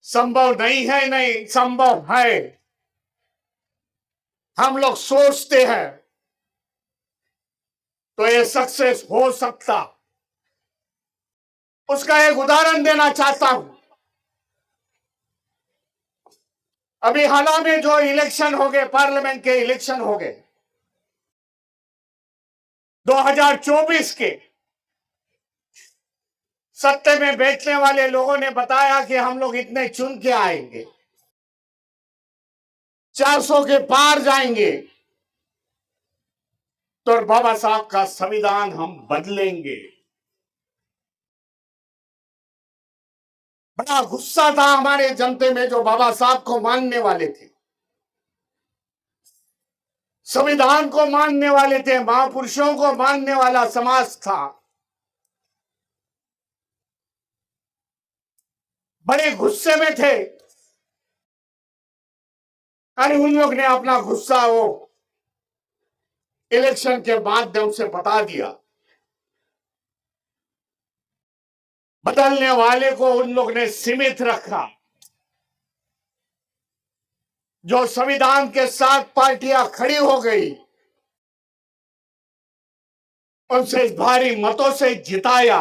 संभव नहीं है, नहीं संभव है। हम लोग सोचते हैं तो ये सक्सेस हो सकता। उसका एक उदाहरण देना चाहता हूं। अभी हाल में जो इलेक्शन हो गए, पार्लियामेंट के इलेक्शन हो गए 2024 के, सत्ते में बैठने वाले लोगों ने बताया कि हम लोग इतने चुन के आएंगे, 400 के पार जाएंगे, तो बाबा साहब का संविधान हम बदलेंगे। बड़ा गुस्सा था हमारे जनते में जो बाबा साहब को मानने वाले थे, संविधान को मानने वाले थे, महापुरुषों को मानने वाला समाज था। बड़े गुस्से में थे। अरे उन लोग ने अपना गुस्सा वो इलेक्शन के माध्यम से बता दिया। बदलने वाले को उन लोग ने सीमित रखा। जो संविधान के साथ पार्टियां खड़ी हो गई, उनसे भारी मतों से जिताया।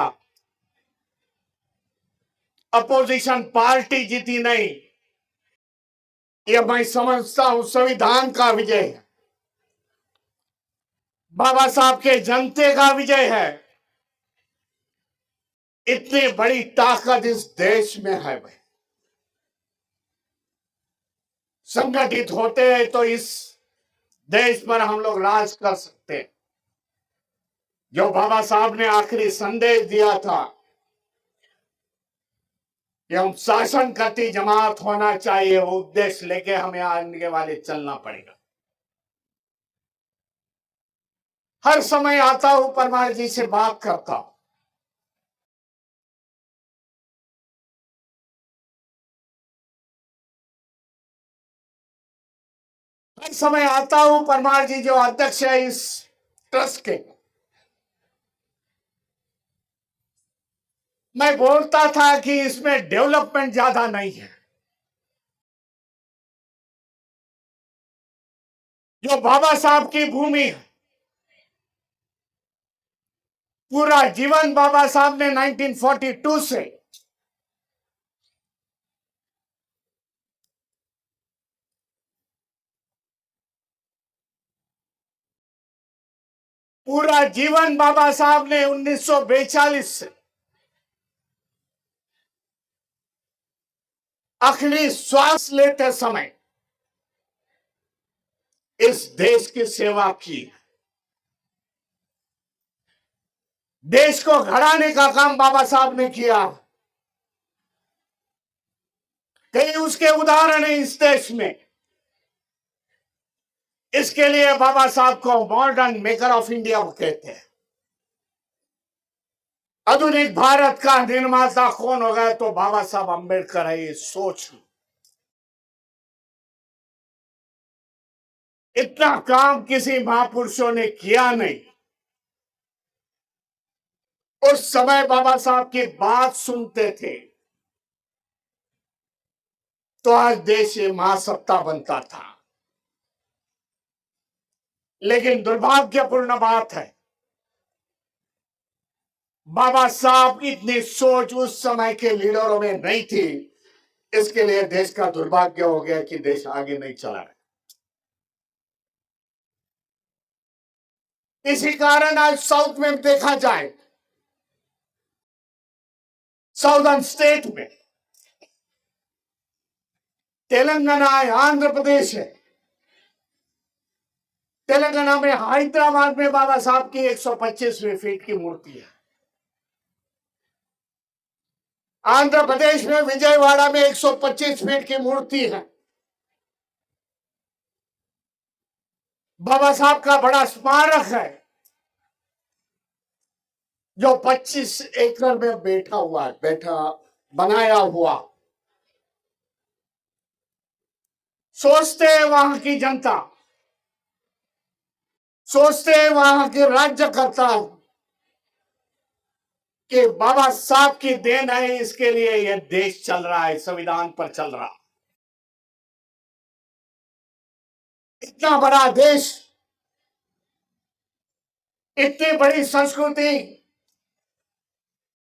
अपोजिशन पार्टी जीती नहीं, यह मैं समझता हूं संविधान का विजय है, बाबा साहब के जनते का विजय है। इतनी बड़ी ताकत इस देश में है भाई। संगठित होते हैं तो इस देश पर हम लोग राज कर सकते हैं। जो बाबा साहब ने आखिरी संदेश दिया था कि हम शासन करती जमात होना चाहिए, वो उद्देश्य लेके हमें आने वाले चलना पड़ेगा। हर समय आता हूं, परमार जी से बात करता हूं। हर समय आता हूं, परमार जी जो अध्यक्ष है इस ट्रस्ट के, मैं बोलता था कि इसमें डेवलपमेंट ज्यादा नहीं है। जो बाबा साहब की भूमि है, पूरा जीवन बाबा साहब ने 1942 से पूरा जीवन बाबा साहब ने 1942 से आखिरी श्वास लेते समय इस देश की सेवा की। देश को घड़ाने का काम बाबा साहब ने किया। कई उसके उदाहरण है इस देश में। इसके लिए बाबा साहब को मॉडर्न मेकर ऑफ इंडिया कहते हैं। आधुनिक भारत का निर्माता कौन होगा तो बाबा साहब अंबेडकर है। ये सोच, इतना काम किसी महापुरुषों ने किया नहीं। उस समय बाबा साहब की बात सुनते थे तो आज देश ये महासत्ता बनता था। लेकिन दुर्भाग्यपूर्ण बात है, बाबा साहब की इतनी सोच उस समय के लीडरों में नहीं थी। इसके लिए देश का दुर्भाग्य हो गया कि देश आगे नहीं चला रहा। इसी कारण आज साउथ में देखा जाए, साउदर्न स्टेट में, तेलंगाना है, आंध्र प्रदेश है। तेलंगाना में हैदराबाद में बाबा साहब की 125वीं फीट की मूर्ति है। आंध्र प्रदेश में विजयवाड़ा में 125 फीट की मूर्ति है। बाबा साहब का बड़ा स्मारक है जो 25 एकड़ में बनाया हुआ। सोचते हैं वहां की जनता, सोचते हैं वहां के राज्यकर्ता कि बाबा साहब की देन है, इसके लिए यह देश चल रहा है, संविधान पर चल रहा। इतना बड़ा देश, इतनी बड़ी संस्कृति,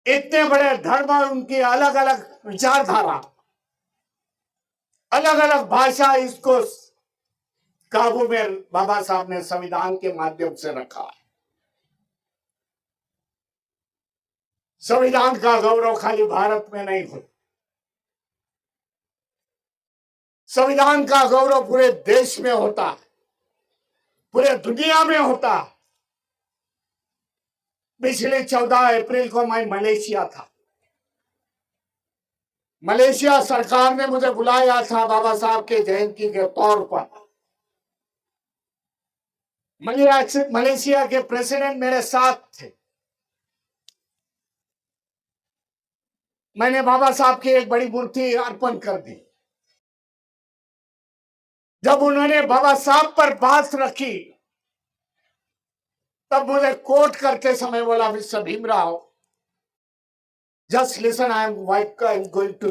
इतने बड़े धर्म, उनकी अलग अलग विचारधारा, अलग अलग भाषा, इसको काबू में बाबा साहब ने संविधान के माध्यम से रखा है। संविधान का गौरव खाली भारत में नहीं हो, संविधान का गौरव पूरे देश में होता है, पूरे दुनिया में होता है। पिछले 14 अप्रैल को मैं मलेशिया था। मलेशिया सरकार ने मुझे बुलाया था बाबा साहब के जयंती के तौर पर। मलेशिया के प्रेसिडेंट मेरे साथ थे। मैंने बाबा साहब की एक बड़ी मूर्ति अर्पण कर दी। जब उन्होंने बाबा साहब पर बात रखी, तब मुझे कोट करते समय बोला, mister Bhimrao, just listen, I am going to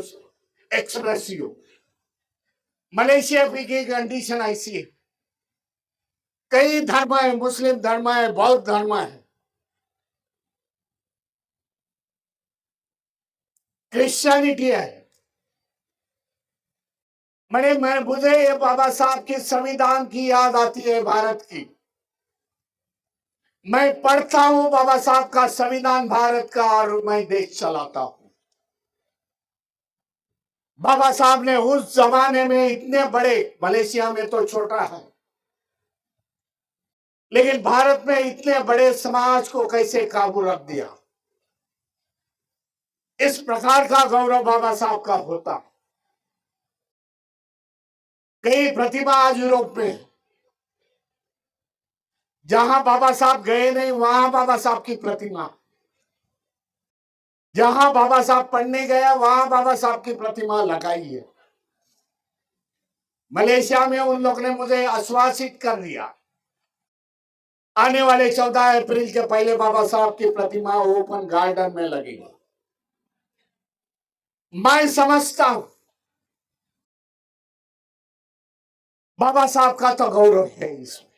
express you. Malaysia की कंडीशन ऐसी है, कई धर्म है, मुस्लिम धर्म है, बौद्ध धर्म है, क्रिश्चियनिटी है। मुझे ये बाबा साहब की संविधान की याद आती है, भारत की। मैं पढ़ता हूं बाबा साहब का संविधान भारत का, और मैं देश चलाता हूं। बाबा साहब ने उस जमाने में इतने बड़े, मलेशिया में तो छोटा है, लेकिन भारत में इतने बड़े समाज को कैसे काबू रख दिया। इस प्रकार का गौरव बाबा साहब का होता। कई प्रतिमा आज यूरोप में, जहां बाबा साहब गए नहीं वहां बाबा साहब की प्रतिमा, जहां बाबा साहब पढ़ने गया वहां बाबा साहब की प्रतिमा लगाई है। मलेशिया में उन लोग ने मुझे आश्वासित कर दिया, आने वाले 14 अप्रैल के पहले बाबा साहब की प्रतिमा ओपन गार्डन में लगेगी। मैं समझता हूं बाबा साहब का तो गौरव है इसमें,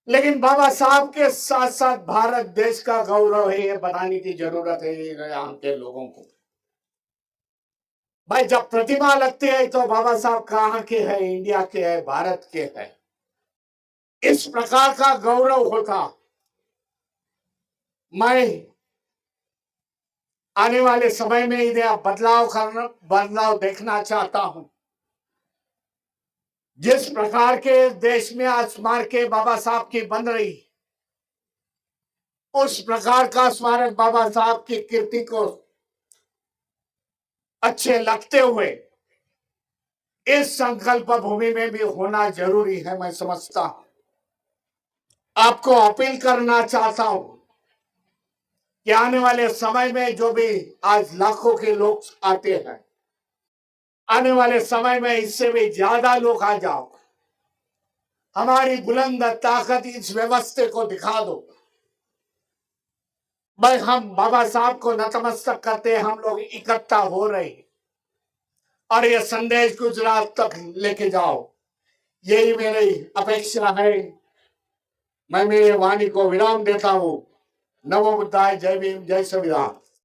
लेकिन बाबा साहब के साथ साथ भारत देश का गौरव है, ये बताने की जरूरत है यहाँ के लोगों को। भाई, जब प्रतिमा लगती है तो बाबा साहब कहाँ के हैं? इंडिया के हैं, भारत के हैं। इस प्रकार का गौरव होता। मैं आने वाले समय में इधर बदलाव देखना चाहता हूं। जिस प्रकार के देश में आज स्मारक बाबा साहब की बन रही, उस प्रकार का स्मारक बाबा साहब की कीर्ति को अच्छे लगते हुए इस संकल्प भूमि में भी होना जरूरी है। मैं समझता हूं, आपको अपील करना चाहता हूं कि आने वाले समय में जो भी आज लाखों के लोग आते हैं, आने वाले समय में इससे भी ज्यादा लोग आ जाओ। हमारी बुलंद ताकत इस व्यवस्था को दिखा दो। भाई, हम बाबा साहब को नतमस्तक करते, हम लोग इकट्ठा हो रहे हैं, और यह संदेश गुजरात तक लेके जाओ, यही मेरी अपेक्षा है। मैं मेरी वाणी को विराम देता हूं। नमो बुद्धाय, जय भीम, जय संविधान।